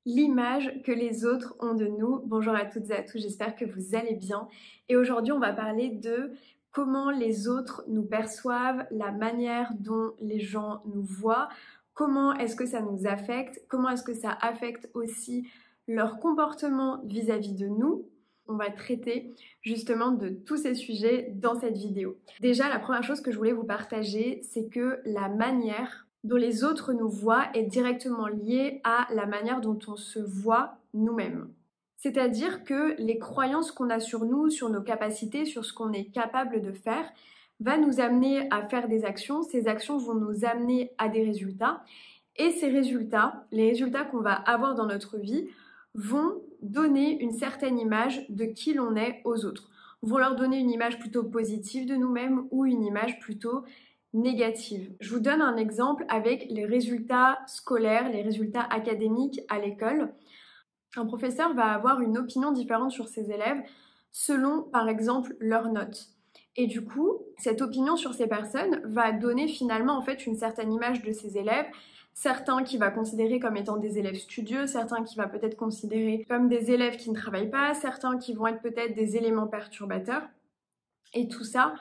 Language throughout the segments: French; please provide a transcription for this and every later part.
L'image que les autres ont de nous. Bonjour à toutes et à tous, j'espère que vous allez bien. Et aujourd'hui, on va parler de comment les autres nous perçoivent, la manière dont les gens nous voient, comment est-ce que ça nous affecte, comment est-ce que ça affecte aussi leur comportement vis-à-vis de nous. On va traiter justement de tous ces sujets dans cette vidéo. Déjà, la première chose que je voulais vous partager, c'est que la manière dont les autres nous voient est directement liée à la manière dont on se voit nous-mêmes. C'est-à-dire que les croyances qu'on a sur nous, sur nos capacités, sur ce qu'on est capable de faire, va nous amener à faire des actions. Ces actions vont nous amener à des résultats. Et ces résultats, les résultats qu'on va avoir dans notre vie, vont donner une certaine image de qui l'on est aux autres. Vont leur donner une image plutôt positive de nous-mêmes ou une image plutôt négative. Je vous donne un exemple avec les résultats scolaires, les résultats académiques à l'école. Un professeur va avoir une opinion différente sur ses élèves selon, par exemple, leurs notes. Et du coup, cette opinion sur ces personnes va donner finalement en fait une certaine image de ces élèves. Certains qu'il va considérer comme étant des élèves studieux, certains qu'il va peut-être considérer comme des élèves qui ne travaillent pas, certains qui vont être peut-être des éléments perturbateurs. Et tout ça,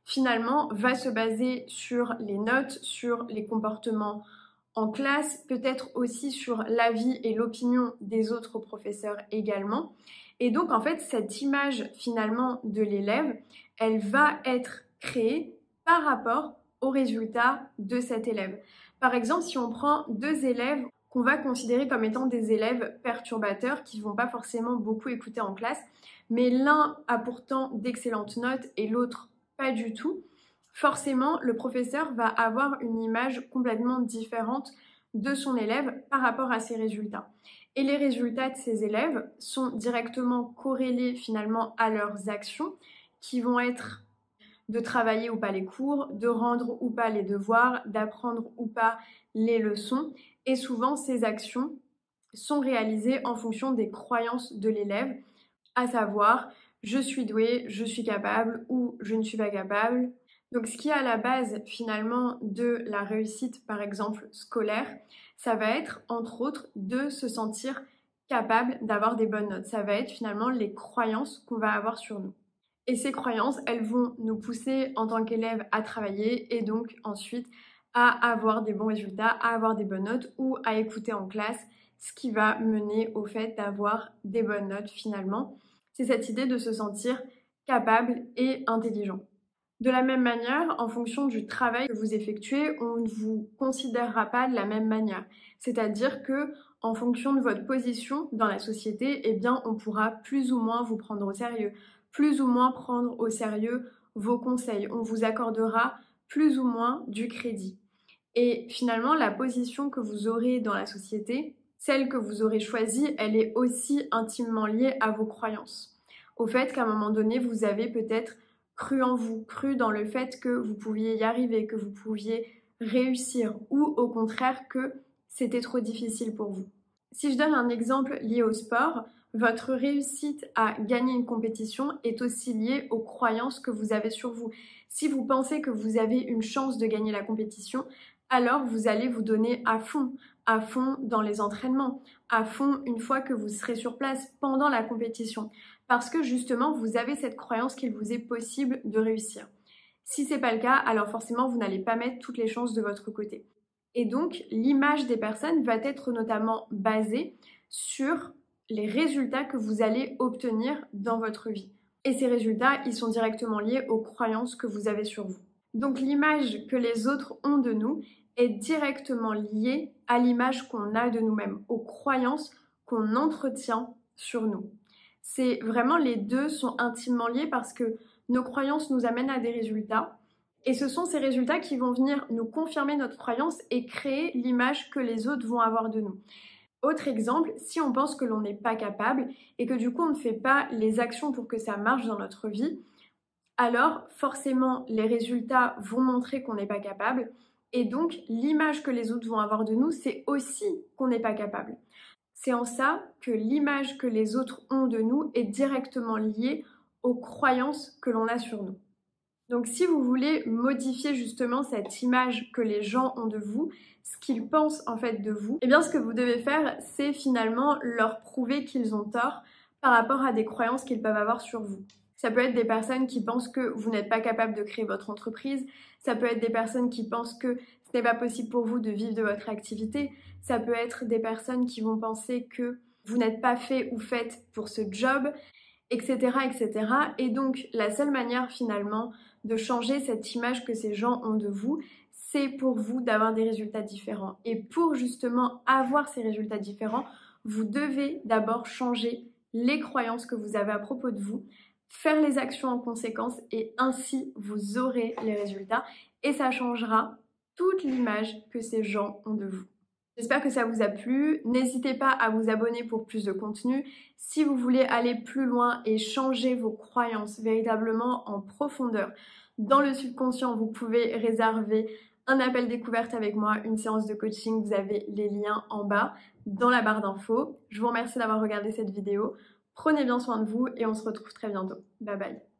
finalement, va se baser sur les notes, sur les comportements en classe, peut-être aussi sur l'avis et l'opinion des autres professeurs également. Et donc, en fait, cette image, finalement, de l'élève, elle va être créée par rapport aux résultats de cet élève. Par exemple, si on prend deux élèves qu'on va considérer comme étant des élèves perturbateurs qui ne vont pas forcément beaucoup écouter en classe, mais l'un a pourtant d'excellentes notes et l'autre pas du tout, forcément le professeur va avoir une image complètement différente de son élève par rapport à ses résultats. Et les résultats de ces élèves sont directement corrélés finalement à leurs actions qui vont être de travailler ou pas les cours, de rendre ou pas les devoirs, d'apprendre ou pas les leçons. Et souvent, ces actions sont réalisées en fonction des croyances de l'élève, à savoir je suis doué, je suis capable ou je ne suis pas capable. Donc ce qui est à la base finalement de la réussite par exemple scolaire, ça va être entre autres de se sentir capable d'avoir des bonnes notes. Ça va être finalement les croyances qu'on va avoir sur nous. Et ces croyances, elles vont nous pousser en tant qu'élèves à travailler et donc ensuite à avoir des bons résultats, à avoir des bonnes notes ou à écouter en classe, ce qui va mener au fait d'avoir des bonnes notes finalement. C'est cette idée de se sentir capable et intelligent. De la même manière, en fonction du travail que vous effectuez, on ne vous considérera pas de la même manière. C'est-à-dire que, en fonction de votre position dans la société, eh bien, on pourra plus ou moins vous prendre au sérieux, plus ou moins prendre au sérieux vos conseils. On vous accordera plus ou moins du crédit. Et finalement, la position que vous aurez dans la société, celle que vous aurez choisie, elle est aussi intimement liée à vos croyances. Au fait qu'à un moment donné, vous avez peut-être cru en vous, cru dans le fait que vous pouviez y arriver, que vous pouviez réussir, ou au contraire que c'était trop difficile pour vous. Si je donne un exemple lié au sport, votre réussite à gagner une compétition est aussi liée aux croyances que vous avez sur vous. Si vous pensez que vous avez une chance de gagner la compétition, alors vous allez vous donner à fond dans les entraînements, à fond une fois que vous serez sur place pendant la compétition, parce que justement vous avez cette croyance qu'il vous est possible de réussir. Si c'est pas le cas, alors forcément vous n'allez pas mettre toutes les chances de votre côté. Et donc l'image des personnes va être notamment basée sur les résultats que vous allez obtenir dans votre vie. Et ces résultats, ils sont directement liés aux croyances que vous avez sur vous. Donc l'image que les autres ont de nous est directement liée à l'image qu'on a de nous-mêmes, aux croyances qu'on entretient sur nous. C'est vraiment les deux sont intimement liés parce que nos croyances nous amènent à des résultats et ce sont ces résultats qui vont venir nous confirmer notre croyance et créer l'image que les autres vont avoir de nous. Autre exemple, si on pense que l'on n'est pas capable et que du coup on ne fait pas les actions pour que ça marche dans notre vie, alors forcément les résultats vont montrer qu'on n'est pas capable et donc l'image que les autres vont avoir de nous, c'est aussi qu'on n'est pas capable. C'est en ça que l'image que les autres ont de nous est directement liée aux croyances que l'on a sur nous. Donc si vous voulez modifier justement cette image que les gens ont de vous, ce qu'ils pensent en fait de vous, eh bien ce que vous devez faire, c'est finalement leur prouver qu'ils ont tort par rapport à des croyances qu'ils peuvent avoir sur vous. Ça peut être des personnes qui pensent que vous n'êtes pas capable de créer votre entreprise, ça peut être des personnes qui pensent que ce n'est pas possible pour vous de vivre de votre activité, ça peut être des personnes qui vont penser que vous n'êtes pas fait ou faite pour ce job, etc., etc. Et donc, la seule manière finalement de changer cette image que ces gens ont de vous, c'est pour vous d'avoir des résultats différents. Et pour justement avoir ces résultats différents, vous devez d'abord changer les croyances que vous avez à propos de vous, faire les actions en conséquence et ainsi vous aurez les résultats et ça changera toute l'image que ces gens ont de vous. J'espère que ça vous a plu. N'hésitez pas à vous abonner pour plus de contenu. Si vous voulez aller plus loin et changer vos croyances véritablement en profondeur dans le subconscient, vous pouvez réserver un appel découverte avec moi, une séance de coaching. Vous avez les liens en bas dans la barre d'infos. Je vous remercie d'avoir regardé cette vidéo. Prenez bien soin de vous et on se retrouve très bientôt. Bye bye.